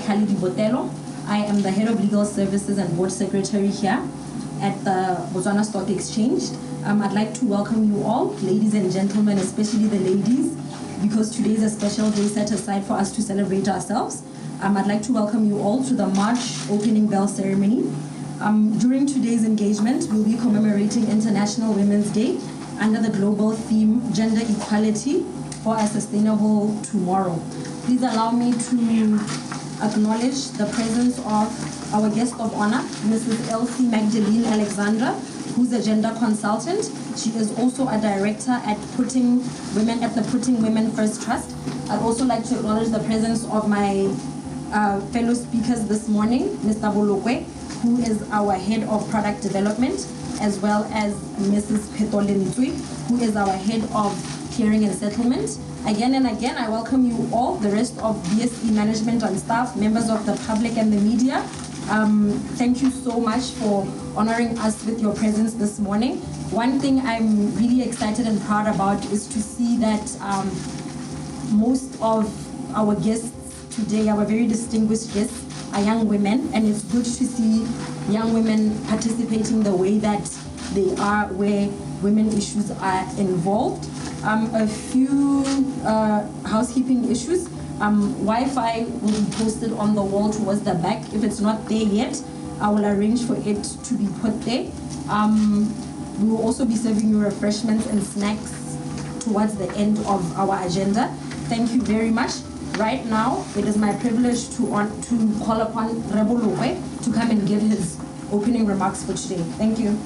Batlhaledi Botelo. I am the Head of Legal Services and Board Secretary here at the Botswana Stock Exchange. I'd like to welcome you all, ladies and gentlemen, especially the ladies, because today is a special day set aside for us to celebrate ourselves. I'd like to welcome you all to the March opening bell ceremony. During today's engagement, we'll be commemorating International Women's Day under the global theme, Gender Equality for a Sustainable Tomorrow. Please allow me to acknowledge the presence of our guest of honor, Mrs. Elsie Magdalene Alexandra, who's a gender consultant. She is also a director at the Putting Women First Trust. I'd also like to acknowledge the presence of my fellow speakers this morning, Mr. Bolokwe, who is our head of product development, as well as Mrs. Petole Ntsui, who is our head of clearing and settlement. Again and again, I welcome you all, the rest of BSE management and staff, members of the public and the media. Thank you so much for honoring us with your presence this morning. One thing I'm really excited and proud about is to see that most of our guests today, our very distinguished guests, are young women, and it's good to see young women participating the way that they are where women issues are involved. A few housekeeping issues. Wi-Fi will be posted on the wall towards the back. If it's not there yet, I will arrange for it to be put there. We will also be serving you refreshments and snacks towards the end of our agenda. Thank you very much. Right now, it is my privilege to call upon Rebo Lokwe to come and give his opening remarks for today. Thank you.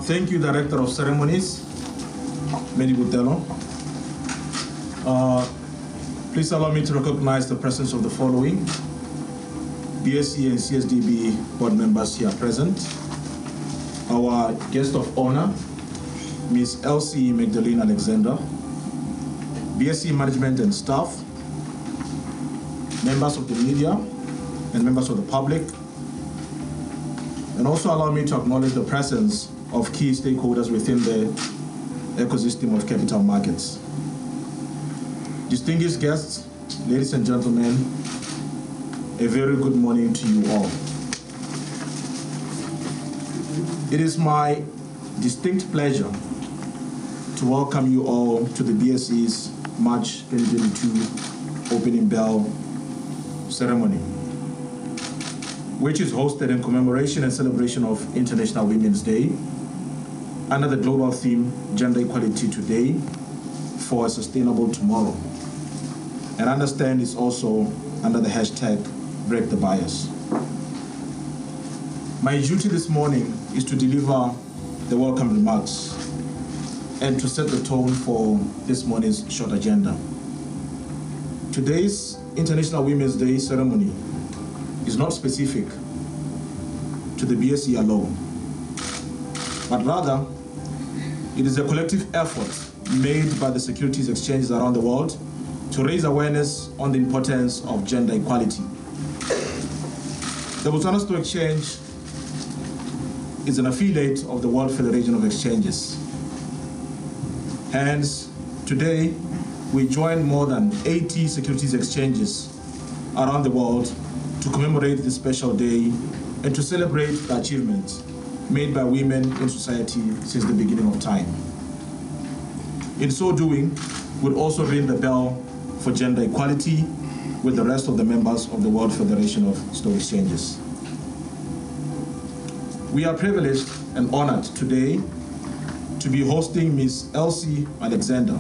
Thank you, Director of Ceremonies, Medi Botelo. Please allow me to recognize the presence of the following BSE and CSDB board members here present. Our guest of honor, Ms. Elsie Magdalene Alexander, BSE management and staff, members of the media and members of the public, and also allow me to acknowledge the presence of key stakeholders within the ecosystem of capital markets. Distinguished guests, ladies and gentlemen, a very good morning to you all. It is my distinct pleasure to welcome you all to the BSE's March 2022 opening bell ceremony, which is hosted in commemoration and celebration of International Women's Day under the global theme, Gender Equality Today for a Sustainable Tomorrow. And understand it's also under the hashtag, Break the Bias. My duty this morning is to deliver the welcome remarks and to set the tone for this morning's short agenda. Today's International Women's Day ceremony is not specific to the BSE alone, but rather it is a collective effort made by the securities exchanges around the world to raise awareness on the importance of gender equality. The Botswana Stock Exchange is an affiliate of the World Federation of Exchanges. Hence, today, we join more than 80 securities exchanges around the world to commemorate this special day and to celebrate the achievements made by women in society since the beginning of time. In so doing, we'll also ring the bell for gender equality with the rest of the members of the World Federation of Stock Exchanges. We are privileged and honored today to be hosting Ms. Elsie Alexander,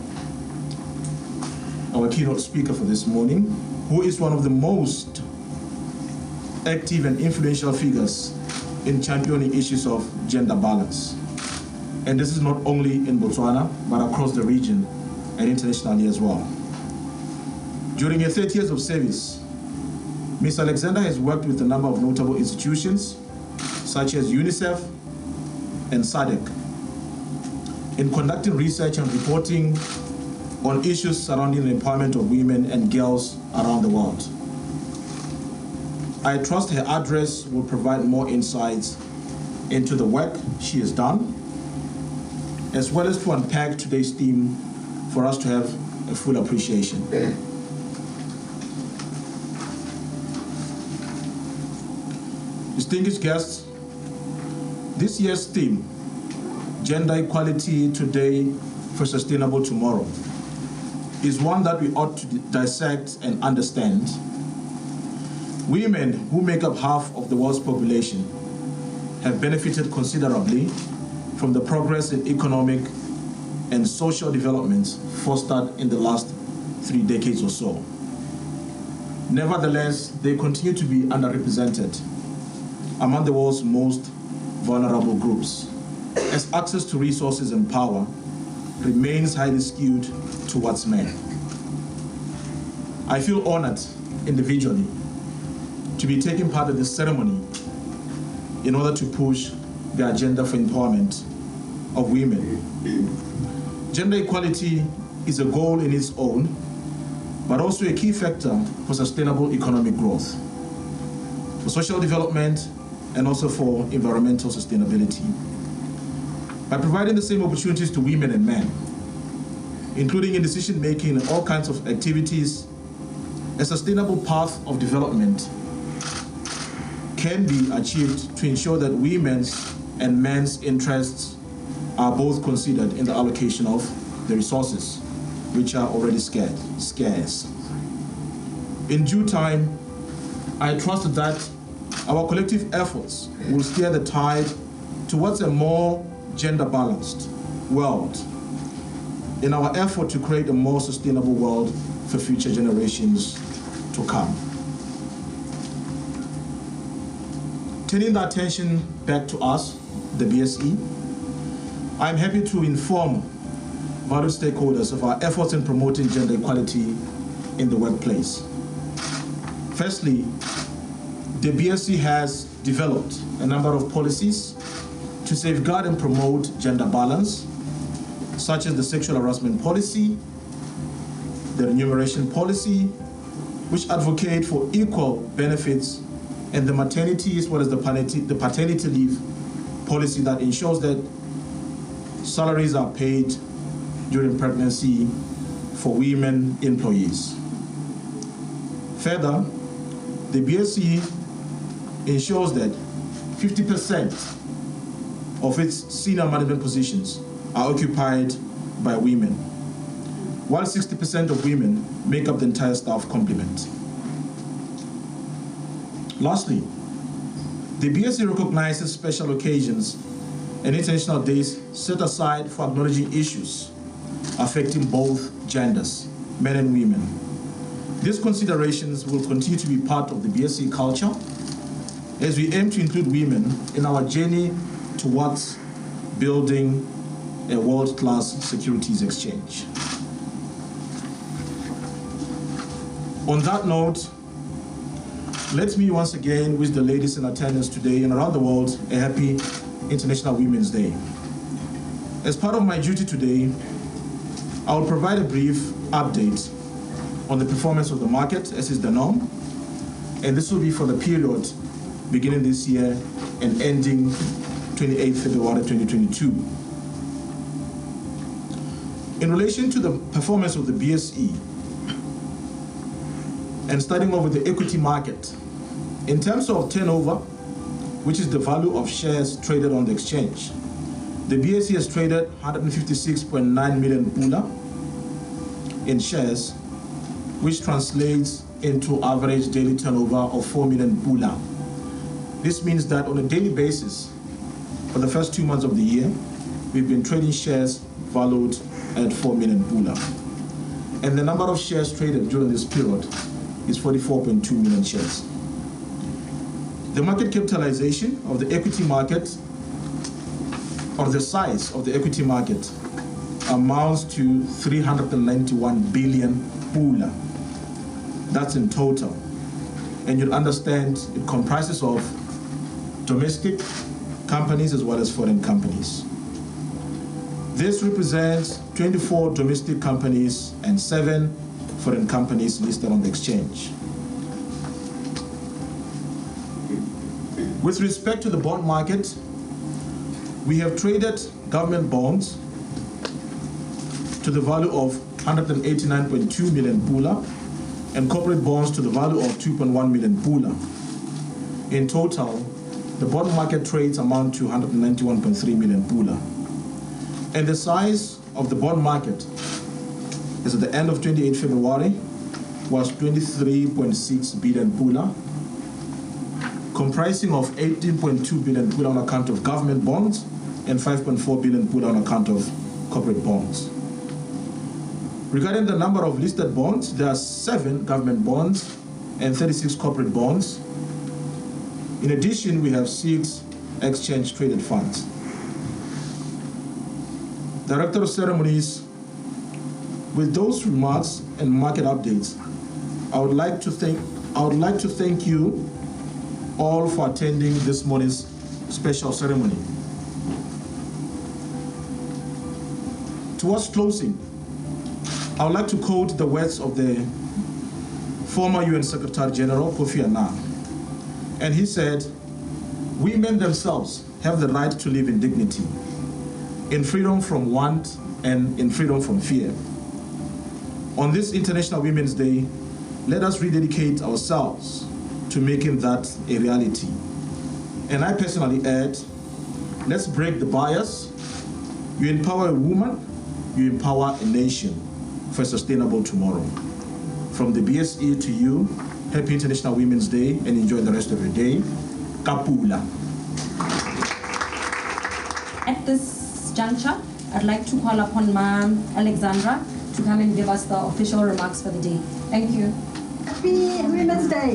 our keynote speaker for this morning, who is one of the most active and influential figures in championing issues of gender balance. And this is not only in Botswana, but across the region and internationally as well. During her 30 years of service, Ms. Alexander has worked with a number of notable institutions, such as UNICEF and SADC, in conducting research and reporting on issues surrounding the empowerment of women and girls around the world. I trust her address will provide more insights into the work she has done, as well as to unpack today's theme for us to have a full appreciation. Distinguished guests, this year's theme, Gender Equality Today for Sustainable Tomorrow, is one that we ought to dissect and understand. Women, who make up half of the world's population, have benefited considerably from the progress in economic and social developments fostered in the last 3 decades or so. Nevertheless, they continue to be underrepresented among the world's most vulnerable groups, as access to resources and power remains highly skewed towards men. I feel honored individually to be taking part in this ceremony in order to push the agenda for empowerment of women. Gender equality is a goal in its own, but also a key factor for sustainable economic growth, for social development, and also for environmental sustainability. By providing the same opportunities to women and men, including in decision-making and all kinds of activities, a sustainable path of development can be achieved to ensure that women's and men's interests are both considered in the allocation of the resources, which are already scarce. In due time, I trust that our collective efforts will steer the tide towards a more gender-balanced world in our effort to create a more sustainable world for future generations to come. Turning the attention back to us, the BSE, I'm happy to inform valued stakeholders of our efforts in promoting gender equality in the workplace. Firstly, the BSE has developed a number of policies to safeguard and promote gender balance, such as the sexual harassment policy, the remuneration policy, which advocate for equal benefits, and the maternity as well as the paternity leave policy that ensures that salaries are paid during pregnancy for women employees. Further, the BSE ensures that 50% of its senior management positions are occupied by women, while 60% of women make up the entire staff complement. Lastly, the BSE recognizes special occasions and international days set aside for acknowledging issues affecting both genders, men and women. These considerations will continue to be part of the BSE culture as we aim to include women in our journey towards building a world-class securities exchange. On that note, let me once again wish the ladies in attendance today and around the world a happy International Women's Day. As part of my duty today, I will provide a brief update on the performance of the market, as is the norm, and this will be for the period beginning this year and ending 28 February 2022. In relation to the performance of the BSE, and starting off with the equity market, in terms of turnover, which is the value of shares traded on the exchange, the BSE has traded 156.9 million pula in shares, which translates into average daily turnover of 4 million pula. This means that on a daily basis, for the first 2 months of the year, we've been trading shares valued at 4 million pula. And the number of shares traded during this period is 44.2 million shares. The market capitalization of the equity market, or the size of the equity market, amounts to 391 billion pula. That's in total. And you'll understand it comprises of domestic companies as well as foreign companies. This represents 24 domestic companies and 7 foreign companies listed on the exchange. With respect to the bond market, we have traded government bonds to the value of 189.2 million pula and corporate bonds to the value of 2.1 million pula. In total, The bond market trades amount to 191.3 million pula. And the size of the bond market as at the end of 28 February was 23.6 billion pula, comprising of 18.2 billion pula on account of government bonds and 5.4 billion pula on account of corporate bonds. Regarding the number of listed bonds, there are 7 government bonds and 36 corporate bonds. In addition, we have 6 exchange-traded funds. Director of Ceremonies, with those remarks and market updates, I would like to thank you all for attending this morning's special ceremony. Towards closing, I would like to quote the words of the former UN Secretary General Kofi Annan. And he said, "Women themselves have the right to live in dignity, in freedom from want and in freedom from fear." On this International Women's Day, let us rededicate ourselves to making that a reality. And I personally add, let's break the bias. You empower a woman, you empower a nation for a sustainable tomorrow. From the BSE to you, happy International Women's Day and enjoy the rest of your day. Kapula. At this juncture, I'd like to call upon Ma'am Alexandra to come and give us the official remarks for the day. Thank you. Happy Women's Day.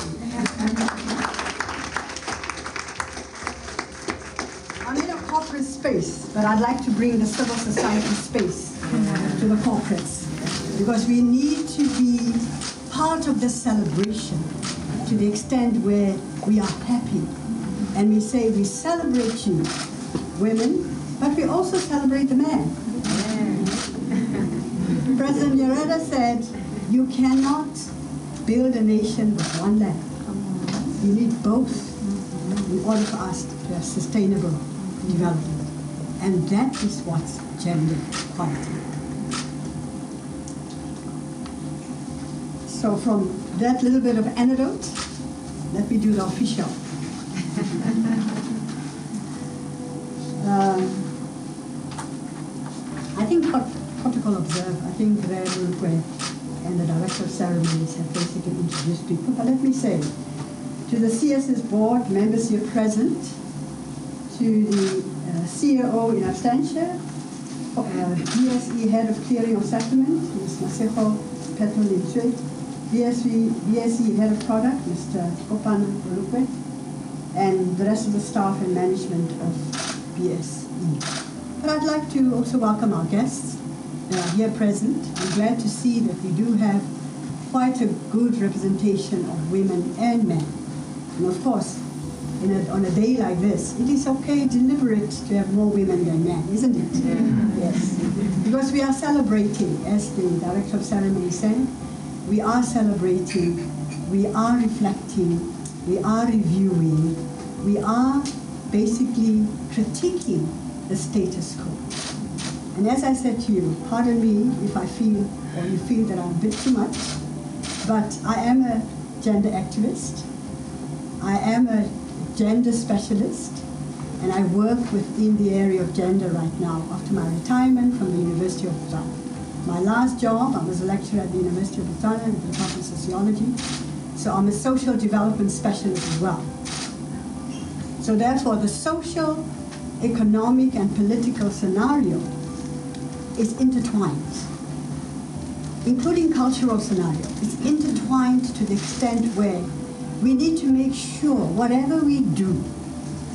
I'm in a corporate space, but I'd like to bring the civil society space to the corporates, because we need to be part of the celebration to the extent where we are happy. And we say we celebrate you, women, but we also celebrate the men. President Nyerere said, you cannot build a nation with one leg. You need both in order for us to have sustainable development. And that is what's gender equality. So from that little bit of anecdote, let me do the official. I think what protocol observe, I think Ray Mulukwe and the Director of Ceremonies have basically introduced people. But let me say, to the CS's board members here present, to the CEO in absentia, BSE Head of Clearing of Settlement, Ms. Masejo Petro-Limswe, BSE Head of Product, Mr. Kopan Mulukwe, and the rest of the staff and management of BSE. But I'd like to also welcome our guests that are here present. I'm glad to see that we do have quite a good representation of women and men. And of course, on a day like this, it is okay, deliberate, to have more women than men, isn't it? Yeah. Yes. Because we are celebrating, as the Director of Ceremony said, we are celebrating, we are reflecting, we are reviewing, we are basically critiquing the status quo. And as I said to you, pardon me if I feel, or you feel that I'm a bit too much, but I am a gender activist, I am a gender specialist, and I work within the area of gender right now after my retirement from the University of Botswana. My last job, I was a lecturer at the University of Botswana in the Department of Sociology, so I'm a social development specialist as well. So therefore, the social, economic, and political scenario is intertwined, including cultural scenario. It's intertwined to the extent where we need to make sure whatever we do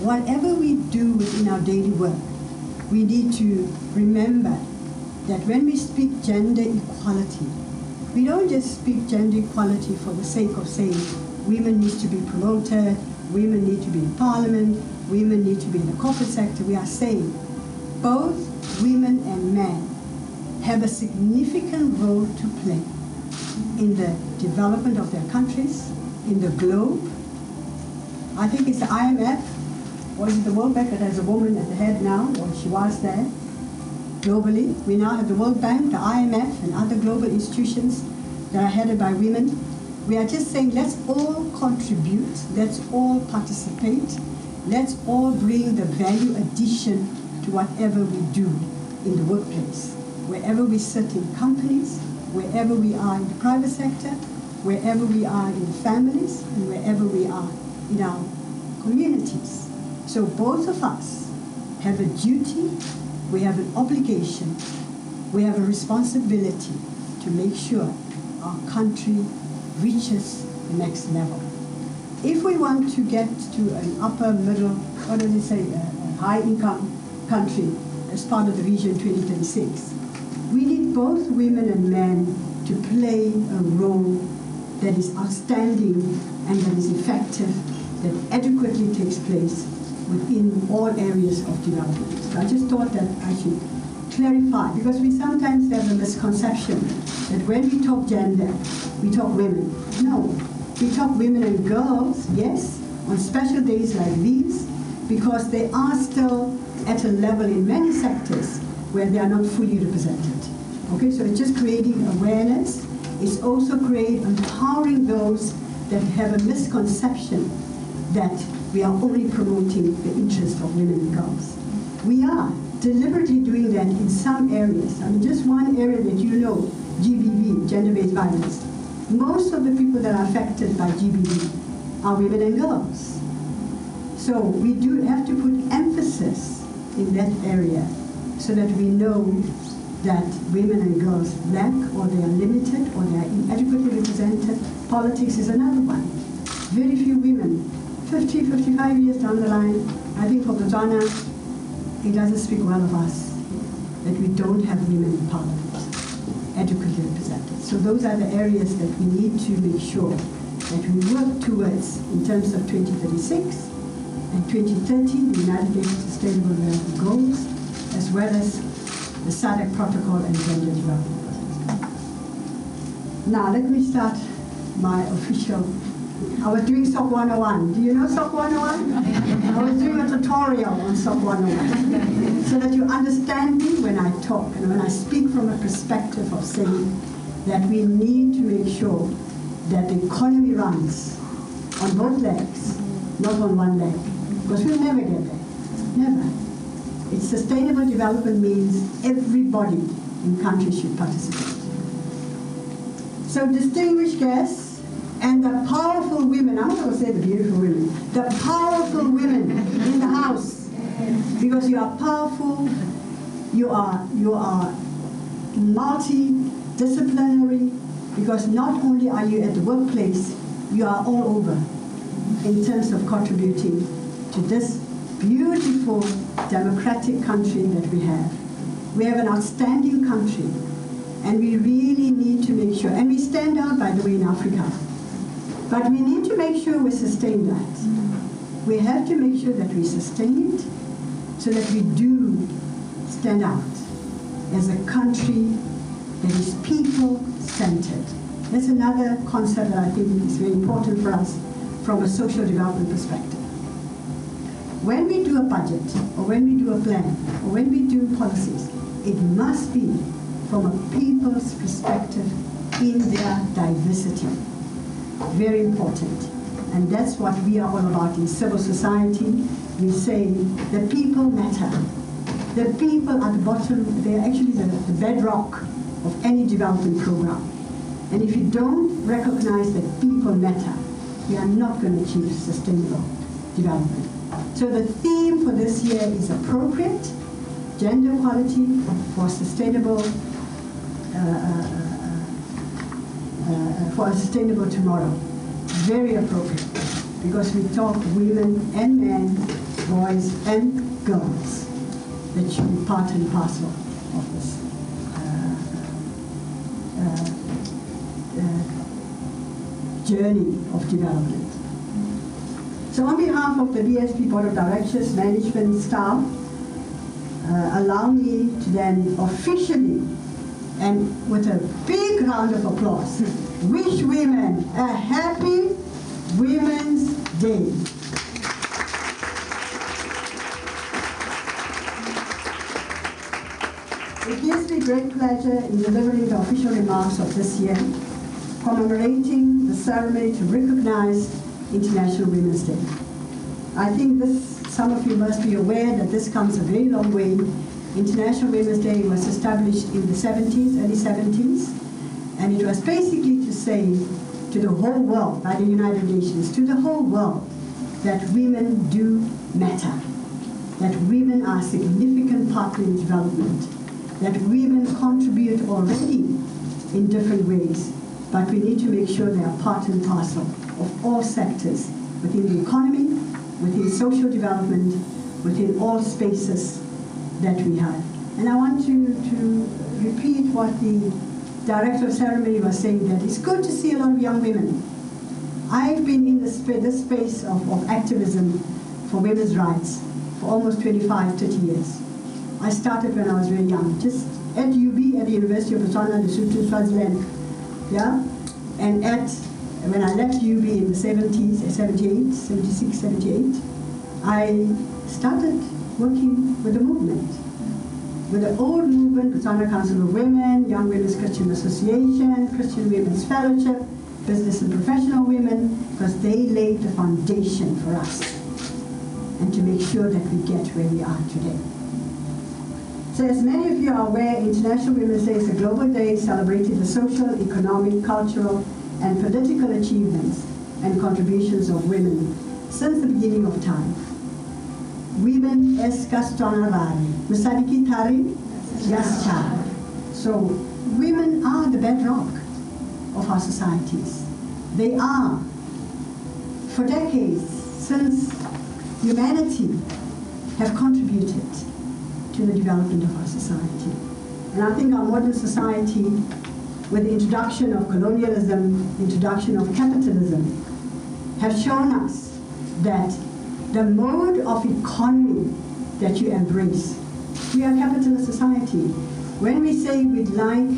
within our daily work, we need to remember that when we speak gender equality, we don't just speak gender equality for the sake of saying women need to be promoted, women need to be in parliament, women need to be in the corporate sector. We are saying both women and men have a significant role to play in the development of their countries, in the globe. I think it's the IMF, or is it the World Bank that has a woman at the head now, or she was there, globally. We now have the World Bank, the IMF, and other global institutions that are headed by women. We are just saying, let's all contribute, let's all participate, Let's all bring the value addition to whatever we do in the workplace, wherever we sit in companies, wherever we are in the private sector, wherever we are in families, and wherever we are in our communities. So both of us have a duty, we have an obligation, we have a responsibility to make sure our country reaches the next level. If we want to get to an upper middle, what does it say, a high income country as part of the Vision 2036, we need both women and men to play a role that is outstanding and that is effective, that adequately takes place within all areas of development. So I just thought that I should clarify, because we sometimes have a misconception that when we talk gender, we talk women. No, we talk women and girls, yes, on special days like these, because they are still at a level in many sectors where they are not fully represented. Okay, so it's just creating awareness. It's also empowering those that have a misconception that we are only promoting the interests of women and girls. We are deliberately doing that in some areas. I mean, just one area that you know, GBV, gender-based violence. Most of the people that are affected by GBV are women and girls. So we do have to put emphasis in that area so that we know that women and girls lack, or they are limited, or they are inadequately represented. Politics is another one. Very few women, 50, 55 years down the line, I think for Botswana, it doesn't speak well of us that we don't have women in parliament adequately represented. So those are the areas that we need to make sure that we work towards in terms of 2036 and 2030, the United Nations Sustainable Development Goals, as well as the SADC Protocol and Gender Development. Now let me start my official. I was doing SOC 101. Do you know SOC 101? I was doing a tutorial on SOC 101 so that you understand me when I talk and when I speak from a perspective of saying that we need to make sure that the economy runs on both legs, not on one leg, because we'll never get there. Never. It's sustainable development means everybody in countries should participate. So distinguished guests, and the powerful women, I'm not going to say the beautiful women, the powerful women in the house, because you are powerful, you are multidisciplinary, because not only are you at the workplace, you are all over in terms of contributing to this beautiful democratic country that we have. We have an outstanding country, and we really need to make sure, and we stand out, by the way, in Africa. But we need to make sure we sustain that. We have to make sure that we sustain it so that we do stand out as a country that is people-centered. That's another concept that I think is very important for us from a social development perspective. When we do a budget, or when we do a plan, or when we do policies, it must be from a people's perspective in their diversity. Very important. And that's what we are all about in civil society. We say the people matter. The people at the bottom, they are actually the bedrock of any development program. And if you don't recognize that people matter, we are not going to achieve sustainable development. So the theme for this year is appropriate, gender equality for sustainable for a sustainable tomorrow. Very appropriate, because we talk women and men, boys and girls, that should be part and parcel of this journey of development. So on behalf of the BSP Board of Directors, management, staff, allow me to then officially, and with a big round of applause, wish women a happy Women's Day. It gives me great pleasure in delivering the official remarks of this year, commemorating the ceremony to recognize International Women's Day. I think some of you must be aware that this comes a very long way. International Women's Day was established in the 70s, early 70s, and it was basically to say to the whole world, by the United Nations, to the whole world, that women do matter, that women are a significant partner in development, that women contribute already in different ways, but we need to make sure they are part and parcel of all sectors, within the economy, within social development, within all spaces that we have. And I want to repeat what the Director of Ceremony was saying, that it's good to see a lot of young women. I've been in this space of activism for women's rights for almost 25, 30 years. I started when I was very young, just at UB, at the University of Botswana, Lesotho, Swaziland, yeah? And when I left UB in the 70s, 78, 76, 78, I started working with the movement. With the old movement, Botswana Council of Women, Young Women's Christian Association, Christian Women's Fellowship, Business and Professional Women, because they laid the foundation for us and to make sure that we get where we are today. So as many of you are aware, International Women's Day is a global day celebrating the social, economic, cultural, and political achievements and contributions of women since the beginning of time. Women es kastonarari, musadiki tari yaschar. So women are the bedrock of our societies. They are, for decades, since humanity, have contributed to the development of our society. And I think our modern society, with the introduction of colonialism, introduction of capitalism, have shown us that the mode of economy that you embrace, we are a capitalist society. When we say we'd like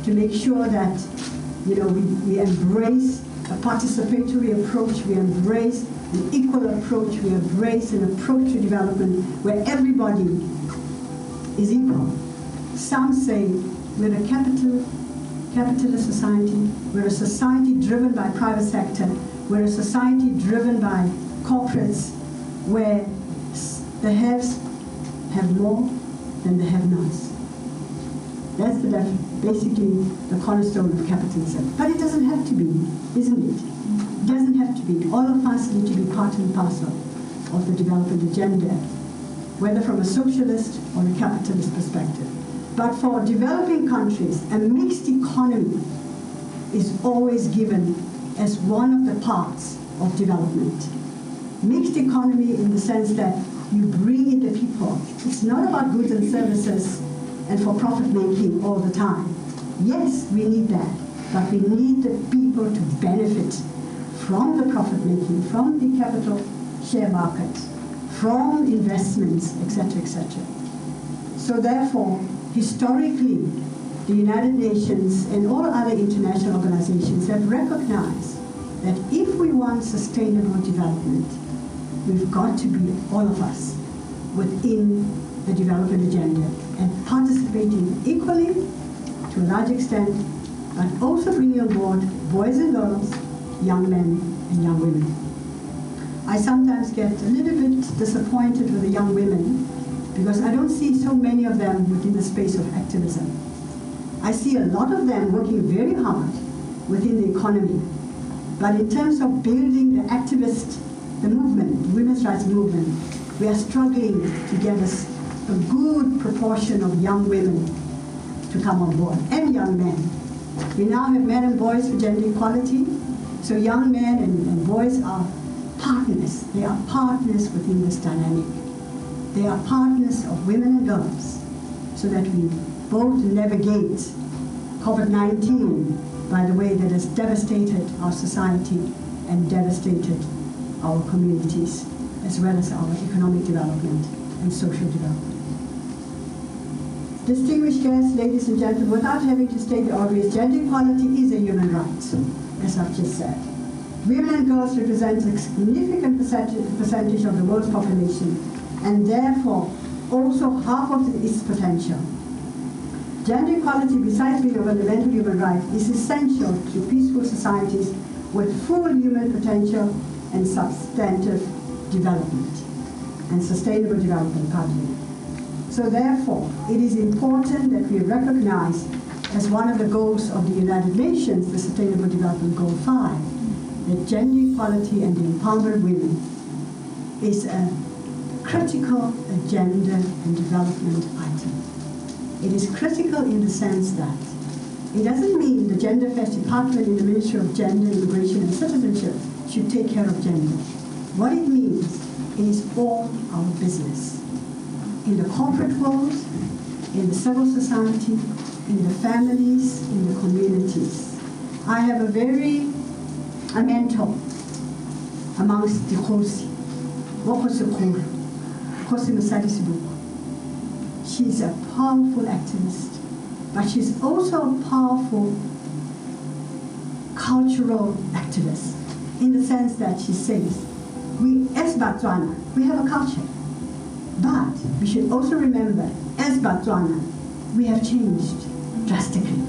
to make sure that we embrace a participatory approach, we embrace an equal approach, we embrace an approach to development where everybody is equal. Some say we're a capitalist society, we're a society driven by private sector, we're a society driven by corporates, where the haves have more than the have-nots. That's basically the cornerstone of capitalism. But it doesn't have to be, isn't it? It doesn't have to be. All of us need to be part and parcel of the development agenda, whether from a socialist or a capitalist perspective. But for developing countries, a mixed economy is always given as one of the parts of development. Mixed economy in the sense that you bring in the people. It's not about goods and services and for profit making all the time. Yes, we need that, but we need the people to benefit from the profit making, from the capital share market, from investments, etc., etc. So therefore, historically, the United Nations and all other international organizations have recognized that if we want sustainable development, we've got to be, all of us, within the development agenda and participating equally to a large extent, but also bringing on board boys and girls, young men and young women. I sometimes get a little bit disappointed with the young women because I don't see so many of them within the space of activism. I see a lot of them working very hard within the economy, but in terms of building the activist, the movement, the women's rights movement, we are struggling to get a good proportion of young women to come on board, and young men. We now have men and boys for gender equality, so young men and boys are partners. They are partners within this dynamic. They are partners of women and girls, so that we both navigate COVID-19, by the way, that has devastated our society and devastated our communities, as well as our economic development and social development. Distinguished guests, ladies and gentlemen, without having to state the obvious, gender equality is a human right, as I've just said. Women and girls represent a significant percentage of the world's population, and therefore also half of its potential. Gender equality, besides being a fundamental human right, is essential to peaceful societies with full human potential and substantive development and sustainable development partly. So therefore, it is important that we recognize as one of the goals of the United Nations, the Sustainable Development Goal 5, that gender equality and the empowerment of women is a critical agenda and development item. It is critical in the sense that it doesn't mean the Gender Affairs Department in the Ministry of Gender, Immigration and Citizenship should take care of gender. What it means is all our business. In the corporate world, in the civil society, in the families, in the communities. I have a mentor amongst the Khosi, Khosi Mosadi Seboko. She's a powerful activist, but she's also a powerful cultural activist in the sense that she says, we as Botswana, we have a culture, but we should also remember, as Botswana, we have changed drastically.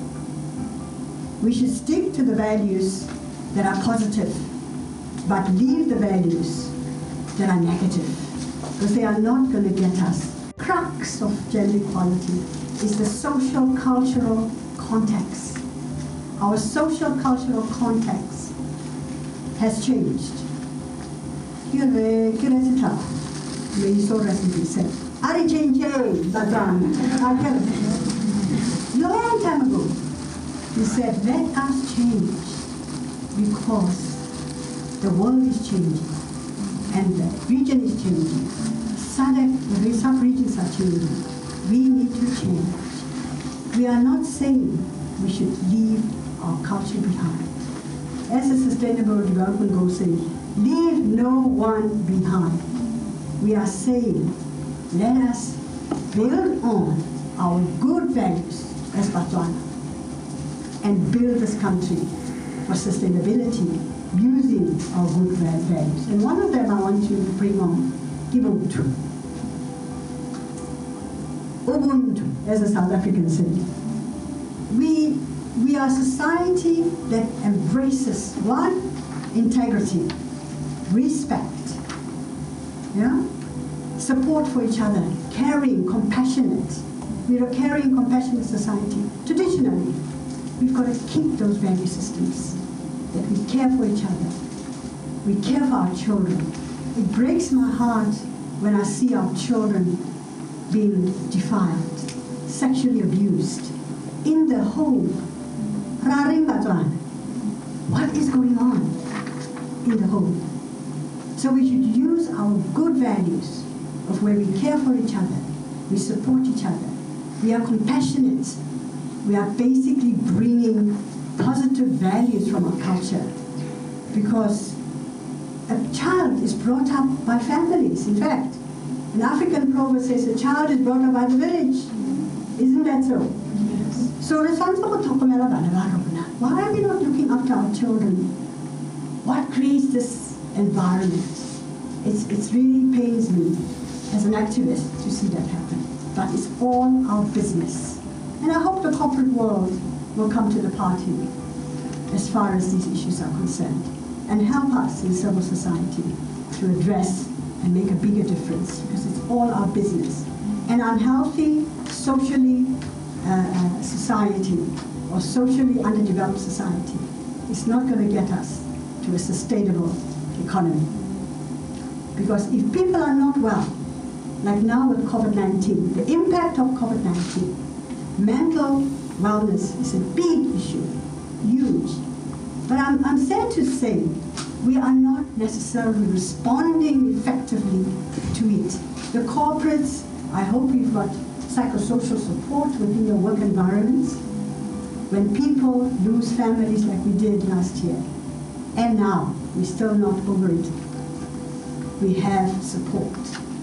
We should stick to the values that are positive, but leave the values that are negative, because they are not going to get us. Crux of gender equality is the social cultural context. Our social cultural context has changed. May so recently said, Ari change, long time ago, he said, let us change because the world is changing and the region is changing. SADC, the sub-regions are changing. We need to change. We are not saying we should leave our culture behind. As the Sustainable Development Goals say, leave no one behind. We are saying, let us build on our good values as Botswana and build this country for sustainability using our good values. And one of them I want to bring on, Ubuntu. Ubuntu, as a South African said. We are a society that embraces, one, integrity, respect, yeah? Support for each other, caring, compassionate. We're a caring, compassionate society. Traditionally, we've got to keep those value systems, that we care for each other, we care for our children. It breaks my heart when I see our children being defiled, sexually abused, in the home. What is going on in the home? So we should use our good values of where we care for each other, we support each other, we are compassionate, we are basically bringing positive values from our culture, because a child is brought up by families. In fact, an African proverb says a child is brought up by the village. Isn't that so? Yes. So why are we not looking after our children? What creates this environment? It really pains me as an activist to see that happen. But it's all our business. And I hope the corporate world will come to the party as far as these issues are concerned and help us in civil society to address and make a bigger difference, because it's all our business. An unhealthy, socially society or socially underdeveloped society is not going to get us to a sustainable economy. Because if people are not well, like now with COVID-19, the impact of COVID-19, mental wellness is a big issue, huge. But I'm sad to say we are not necessarily responding effectively to it. The corporates, I hope you've got psychosocial support within your work environments. When people lose families like we did last year, and now we're still not over it, we have support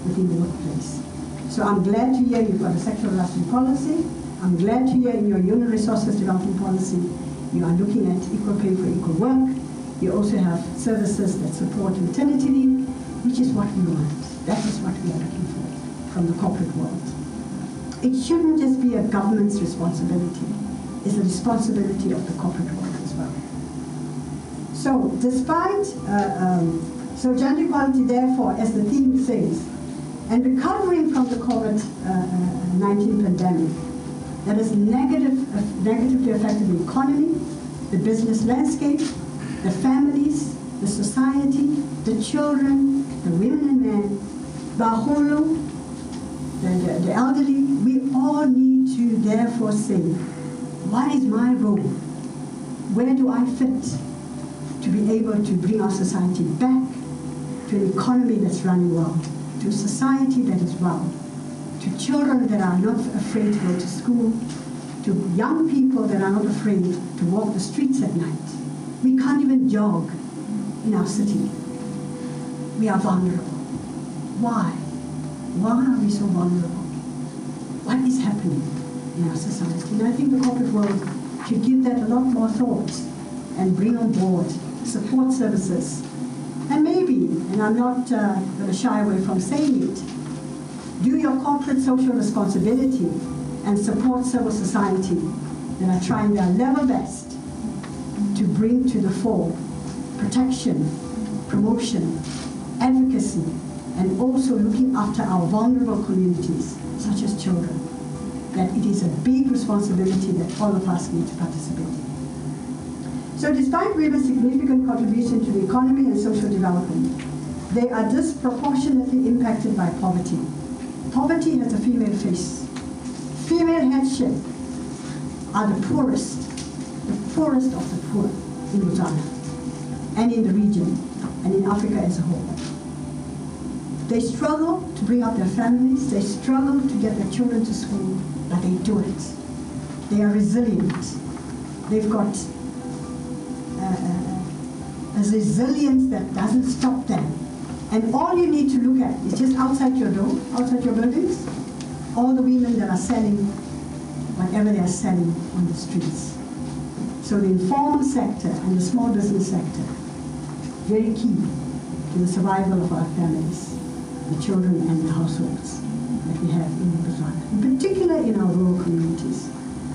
within the workplace. So I'm glad to hear you've got a sexual harassment policy. I'm glad to hear in your human resources development policy you are looking at equal pay for equal work. You also have services that support maternity leave, which is what we want. That is what we are looking for from the corporate world. It shouldn't just be a government's responsibility. It's a responsibility of the corporate world as well. So despite So gender equality, therefore, as the theme says, and recovering from the COVID-19 pandemic that has negatively affected the economy, the business landscape, the families, the society, the children, the women and men, Bahulu, the elderly. We all need to therefore say, what is my role? Where do I fit to be able to bring our society back to an economy that's running well, to a society that is well, to children that are not afraid to go to school, to young people that are not afraid to walk the streets at night. We can't even jog in our city. We are vulnerable. Why? Why are we so vulnerable? What is happening in our society? And I think the corporate world should give that a lot more thought and bring on board support services. And maybe, and I'm not going to shy away from saying it, do your corporate social responsibility and support civil society that are trying their level best to bring to the fore protection, promotion, advocacy, and also looking after our vulnerable communities, such as children, that it is a big responsibility that all of us need to participate in. So despite women's significant contribution to the economy and social development, they are disproportionately impacted by poverty. Poverty has a female face. Female headship are the poorest of the poor in Botswana and in the region and in Africa as a whole. They struggle to bring up their families, they struggle to get their children to school, but they do it. They are resilient. They've got a resilience that doesn't stop them. And all you need to look at is just outside your door, outside your buildings, all the women that are selling whatever they are selling on the streets. So the informal sector and the small business sector, very key to the survival of our families, the children and the households that we have in Botswana, in particular in our rural communities.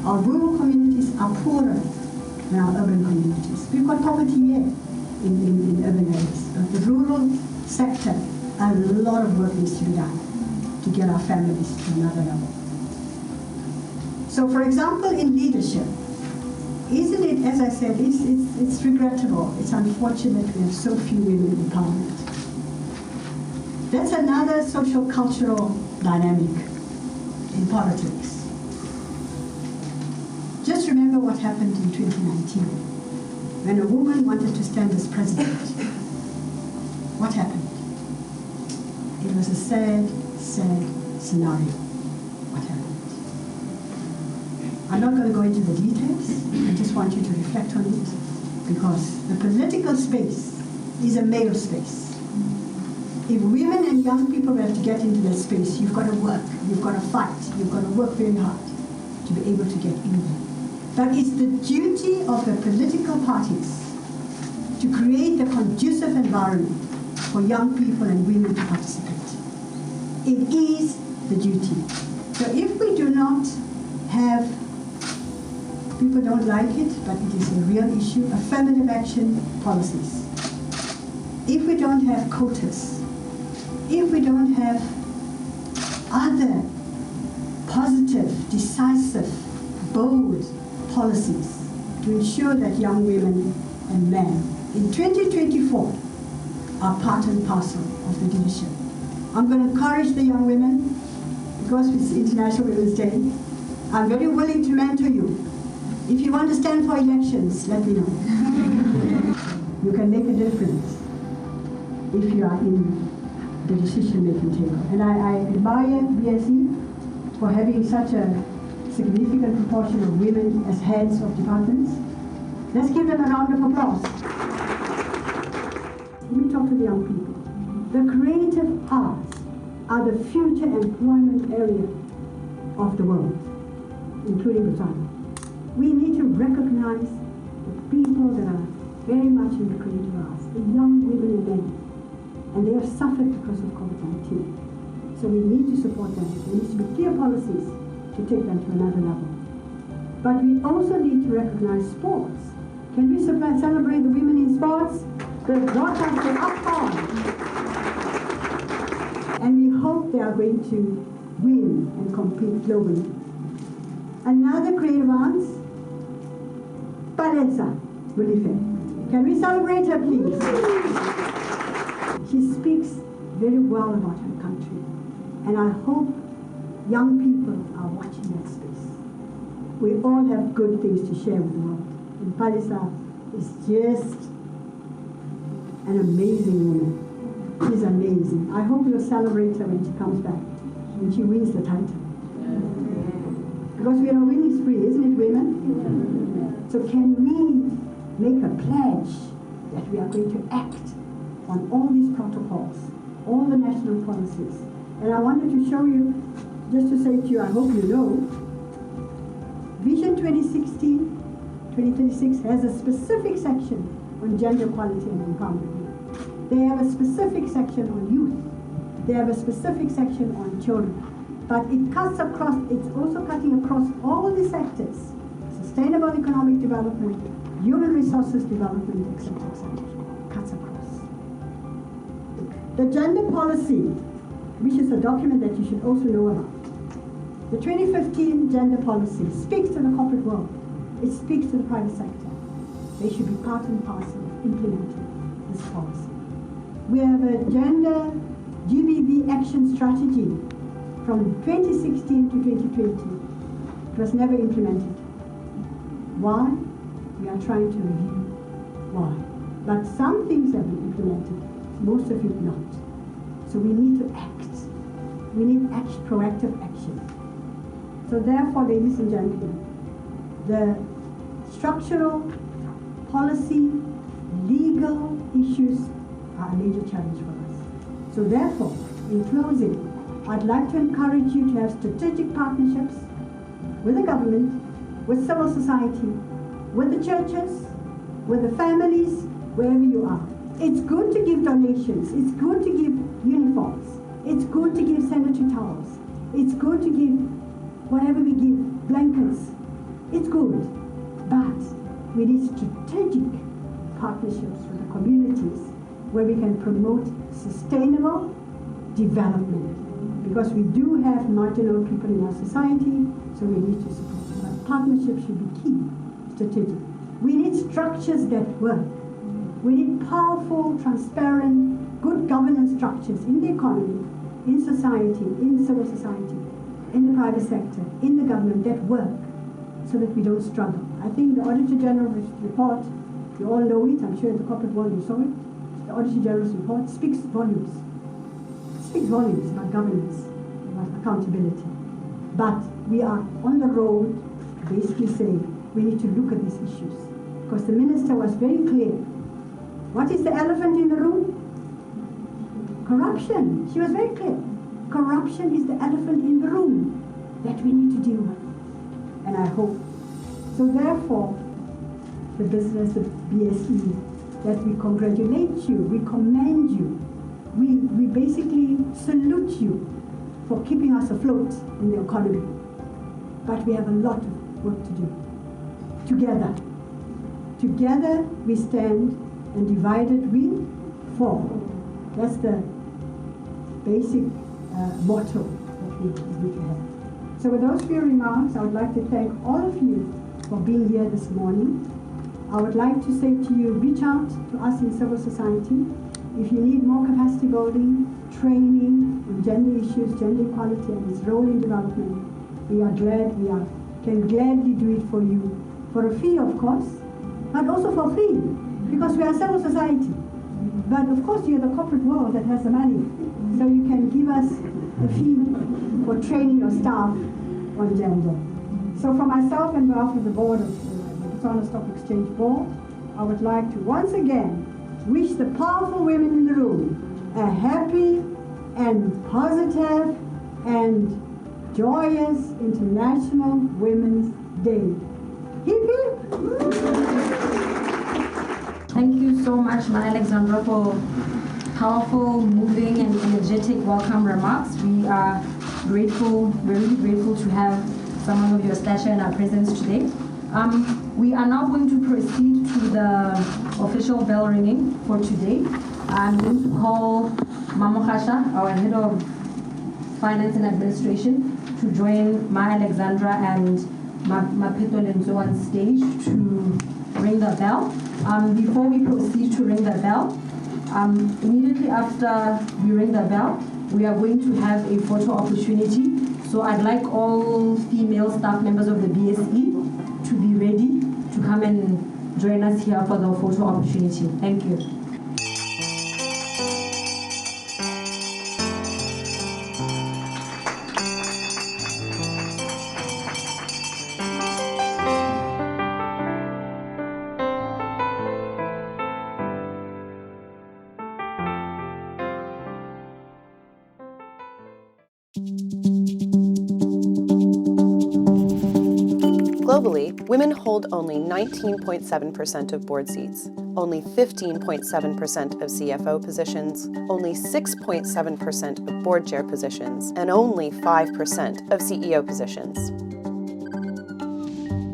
Our rural communities are poorer than our urban communities. We've got poverty here in urban areas, but the rural sector, a lot of work needs to be done to get our families to another level. So for example, in leadership, isn't it, as I said, it's regrettable, it's unfortunate we have so few women in parliament. That's another social cultural dynamic in politics. Just remember what happened in 2019 when a woman wanted to stand as president. What happened? It was a sad, sad scenario. What happened? I'm not going to go into the details. I just want you to reflect on it, because the political space is a male space. If women and young people were to get into that space, you've got to work, you've got to fight, you've got to work very hard to be able to get in there. But it's the duty of the political parties to create the conducive environment for young people and women to participate. It is the duty. So if we do not have, people don't like it, but it is a real issue, affirmative action policies. If we don't have quotas, if we don't have other positive, decisive, bold policies to ensure that young women and men in 2024 are part and parcel of the leadership. I'm going to encourage the young women, because it's International Women's Day. I'm very willing to mentor you. If you want to stand for elections, let me know. You can make a difference if you are in the decision-making table. And I admire BSE for having such a significant proportion of women as heads of departments. Let's give them a round of applause. Let me talk to the young people. The creative arts are the future employment area of the world, including Botswana. We need to recognize the people that are very much in the creative arts, the young women and men, and they have suffered because of COVID-19. So we need to support them. There needs to be clear policies to take them to another level. But we also need to recognize sports. Can we celebrate the women in sports? They've brought us to up on. And we hope they are going to win and compete globally. Another great advance, Palesa Mulife. Can we celebrate her, please? She speaks very well about her country. And I hope young people are watching that space. We all have good things to share with the world. And Palesa is just an amazing woman. She's amazing. I hope you'll celebrate her when she comes back, when she wins the title. Because we are a winning spree, isn't it, women? So can we make a pledge that we are going to act on all these protocols, all the national policies? And I wanted to show you, just to say to you, I hope you know, Vision 2036 has a specific section on gender equality and empowerment. They have a specific section on youth. They have a specific section on children. But it cuts across, it's also cutting across all the sectors: sustainable economic development, human resources development, etc., etc. Cuts across. The gender policy, which is a document that you should also know about. The 2015 gender policy speaks to the corporate world. It speaks to the private sector. They should be part and parcel of implementing this policy. We have a gender GBV action strategy from 2016 to 2020. It was never implemented. Why? We are trying to review why. But some things have been implemented, most of it not. So we need to act. We need proactive action. So therefore, ladies and gentlemen, the structural, policy, legal issues are a major challenge for us. So therefore, in closing, I'd like to encourage you to have strategic partnerships with the government, with civil society, with the churches, with the families, wherever you are. It's good to give donations. It's good to give uniforms. It's good to give sanitary towels. It's good to give whatever we give, blankets. It's good. But we need strategic partnerships with the communities where we can promote sustainable development. Because we do have marginal people in our society, so we need to support them. But partnerships should be key, strategic. We need structures that work. We need powerful, transparent, good governance structures in the economy, in society, in civil society, in the private sector, in the government that work so that we don't struggle. I think the Auditor General's report, you all know it, I'm sure in the corporate world you saw it, the Auditor General's report speaks volumes. It speaks volumes about governance, about accountability. But we are on the road to basically say we need to look at these issues. Because the minister was very clear. What is the elephant in the room? Corruption. She was very clear. Corruption is the elephant in the room that we need to deal with. And I hope. So therefore, the business of BSE, that we congratulate you, we commend you, we basically salute you for keeping us afloat in the economy. But we have a lot of work to do. Together. Together we stand, and divided we fall. That's the basic motto that we need to have. So with those few remarks, I would like to thank all of you for being here this morning. I would like to say to you, reach out to us in civil society. If you need more capacity building, training on gender issues, gender equality and its role in development, we can gladly do it for you, for a fee of course, but also for free, because we are civil society. But of course you're the corporate world that has the money, so you can give us a fee for training your staff on gender. So for myself and behalf of the board of the Botswana Stock Exchange Board, I would like to once again wish the powerful women in the room a happy and positive and joyous International Women's Day. Hip hip! Thank you so much, Ma-Alexandra, for powerful, moving, and energetic welcome remarks. We are grateful, very grateful to have someone of your stature in our presence today. We are now going to proceed to the official bell ringing for today. I'm going to call Mamo Khasha, our head of finance and administration, to join Ma Alexandra and Mapito Lenzo on stage to ring the bell. Before we proceed to ring the bell, immediately after we ring the bell, we are going to have a photo opportunity. So I'd like all female staff members of the BSE to be ready to come and join us here for the photo opportunity. Thank you. Globally, women hold only 19.7% of board seats, only 15.7% of CFO positions, only 6.7% of board chair positions, and only 5% of CEO positions.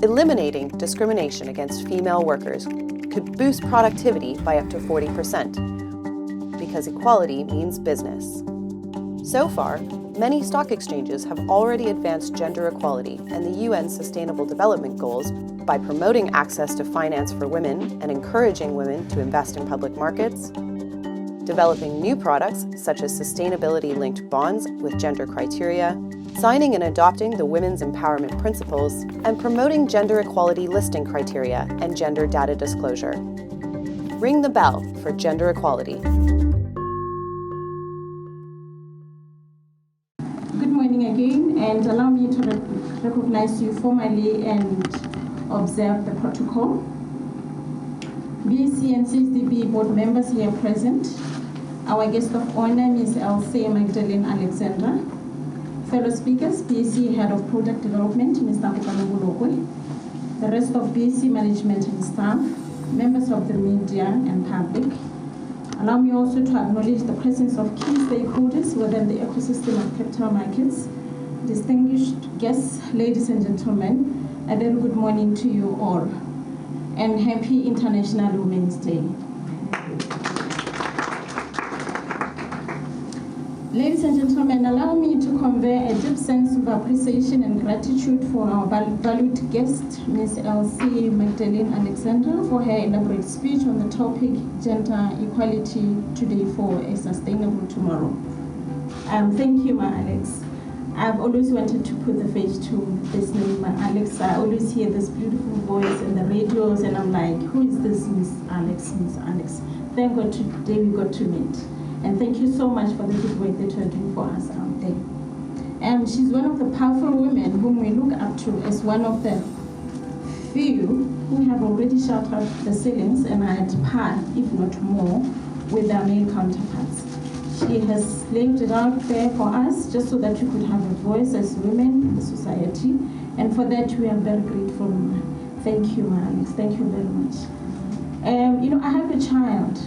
Eliminating discrimination against female workers could boost productivity by up to 40%, because equality means business. So far, many stock exchanges have already advanced gender equality and the UN Sustainable Development Goals by promoting access to finance for women and encouraging women to invest in public markets, developing new products such as sustainability-linked bonds with gender criteria, signing and adopting the Women's Empowerment Principles, and promoting gender equality listing criteria and gender data disclosure. Ring the bell for gender equality. Again, and allow me to recognize you formally and observe the protocol. BSE and CSDB board members here present, our guest of honor, Ms. Elsie Magdalene Alexandra, fellow speakers, BSE Head of Product Development, Mr. Kukanabulokwe, the rest of BSE management and staff, members of the media and public. Allow me also to acknowledge the presence of key stakeholders within the ecosystem of capital markets. Distinguished guests, ladies and gentlemen, a very good morning to you all, and happy International Women's Day. Ladies and gentlemen, allow me to convey a deep sense of appreciation and gratitude for our valued guest, Ms. Elsie Magdalene Alexandra, for her elaborate speech on the topic Gender Equality Today for a Sustainable Tomorrow. Thank you, Ma Alex. I've always wanted to put the face to this name, Ma Alex. I always hear this beautiful voice in the radios, and I'm like, who is this Miss Alex, Miss Alex? Thank God today we got to meet. And thank you so much for the good work that you're doing for us out there. She's one of the powerful women whom we look up to as one of the few who have already shot out the ceilings and are at par, if not more, with their male counterparts. She has laid it out there for us just so that we could have a voice as women in the society. And for that, we are very grateful. Thank you, Alex. Thank you very much. I have a child.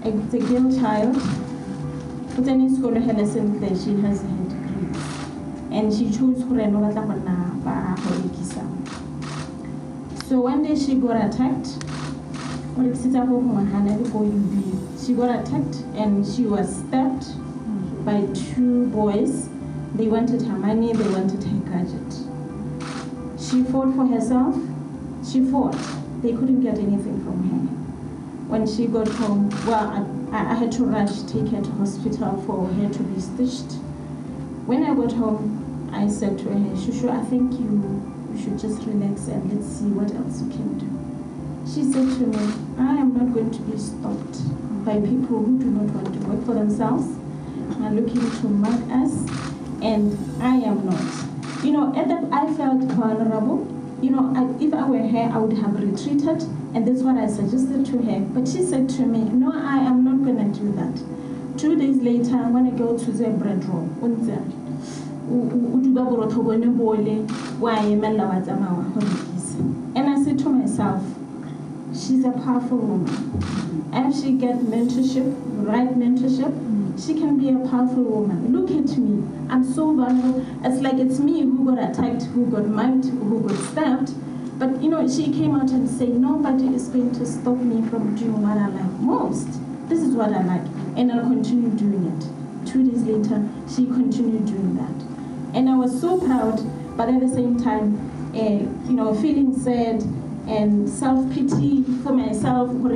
It's a girl child. She has a degree. And she chose so one day she got attacked. She got attacked and she was stabbed by two boys. They wanted her money, they wanted her gadget. She fought for herself. She fought. They couldn't get anything from her. When she got home, well, I had to rush, take her to hospital for her to be stitched. When I got home, I said to her, Shushu, I think you should just relax and let's see what else you can do. She said to me, I am not going to be stopped by people who do not want to work for themselves, are looking to mug us, and I am not. At that I felt vulnerable. If I were her, I would have retreated, and that's what I suggested to her. But she said to me, no, I am not going to do that. 2 days later, when I go to the bread room, and I said to myself, she's a powerful woman. If she gets mentorship, right mentorship, she can be a powerful woman. Look at me. I'm so vulnerable. It's like it's me who got attacked, who got mugged, who got stabbed. But she came out and said, nobody is going to stop me from doing what I like most. This is what I like, and I'll continue doing it. 2 days later, she continued doing that. And I was so proud, but at the same time, feeling sad and self-pity for myself, but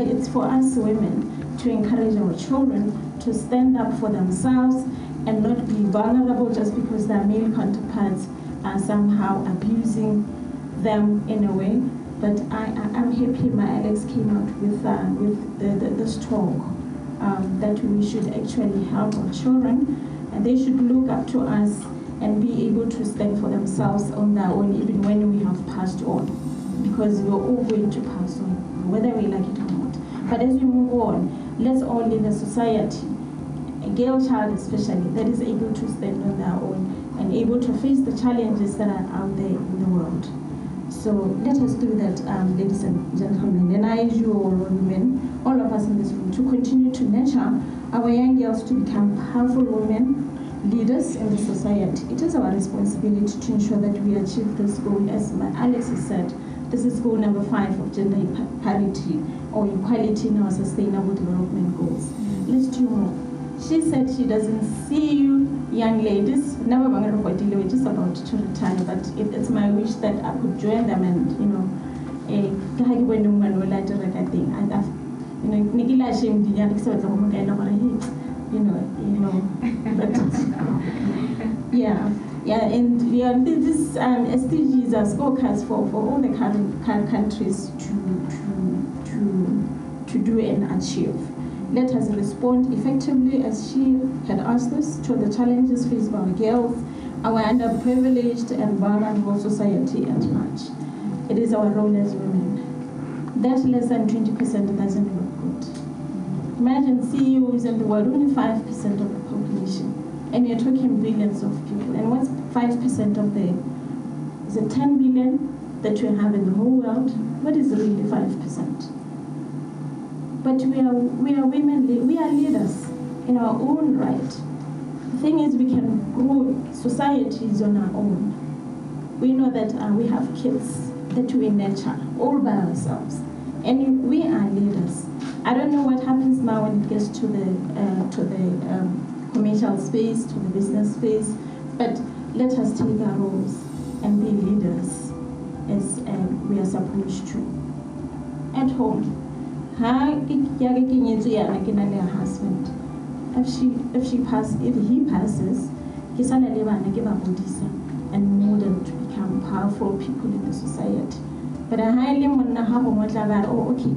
it's for us women to encourage our children to stand up for themselves and not be vulnerable just because their male counterparts are somehow abusing them in a way. But I'm happy my Alex came out with this talk that we should actually help our children, and they should look up to us and be able to stand for themselves on their own, even when we have passed on, because we're all going to pass on, whether we like it or not. But as we move on, let's all live in a society, a girl child especially, that is able to stand on their own and able to face the challenges that are out there in the world. So let us do that, ladies and gentlemen, and I urge you all women, all of us in this room, to continue to nurture our young girls to become powerful women, leaders in the society. It is our responsibility to ensure that we achieve this goal. As Alex has said, this is goal number 5 of gender parity or equality in our sustainable development goals. Let's do more. She said she doesn't see you young ladies, never we're just about to retire, but it's my wish that I could join them and, and this SDGs are scorecards for all the current countries to do and achieve. Let us respond effectively, as she had asked us, to the challenges faced by our girls, our underprivileged and vulnerable society at large. It is our role as women. That less than 20% doesn't look good. Imagine CEOs in the world, only 5% of the population, and you're talking billions of people. And what's 5% of is it 10 billion that we have in the whole world? What is really 5%? But we are women, we are leaders in our own right. The thing is, we can grow societies on our own. We know that we have kids that we nurture all by ourselves, and we are leaders. I don't know what happens now when it gets to the commercial space, to the business space, but let us take our roles and be leaders as we are supposed to. At home, husband. If he passes, and mold them to become powerful people in the society. But I highly want to have what okay,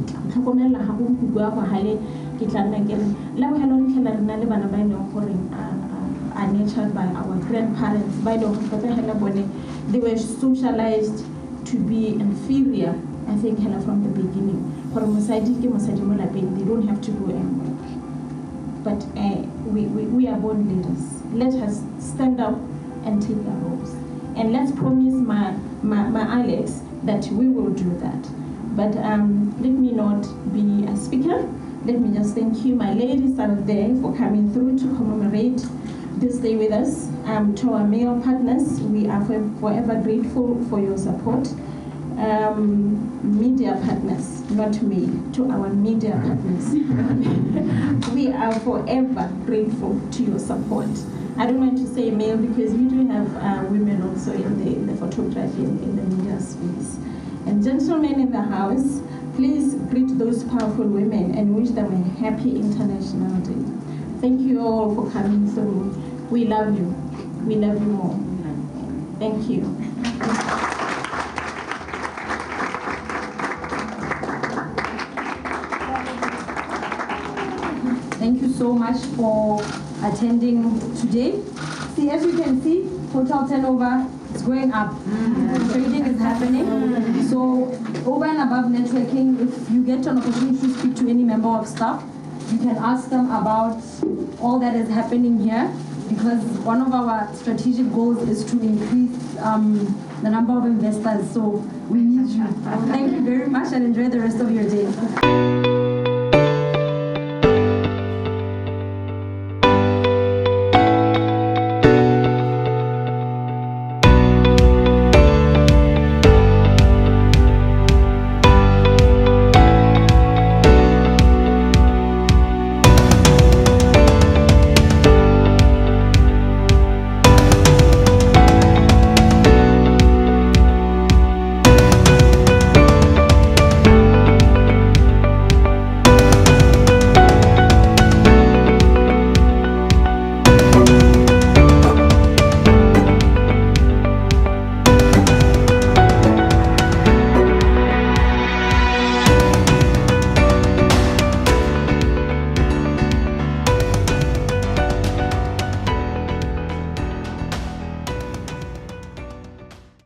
are nurtured by our grandparents, by they were socialized to be inferior, I think, from the beginning. They don't have to do anymore. But we are born leaders. Let us stand up and take our roles. And let's promise my Alex that we will do that. But let me not be a speaker. Let me just thank you, my ladies out there, for coming through to commemorate this day with us. To our male partners, we are forever grateful for your support. Media partners, not me, to our media partners. We are forever grateful to your support. I don't want to say male because we do have women also in the photography and in the media space. And gentlemen in the house, please greet those powerful women and wish them a happy International Day. Thank you all for coming through. We love you. We love you more. Thank you. Thank you so much for attending today. See, as you can see, hotel turnover is going up. Trading is happening. So over and above networking, if you get an opportunity to speak to any member of staff, you can ask them about all that is happening here, because one of our strategic goals is to increase the number of investors. So we need you. Thank you very much and enjoy the rest of your day.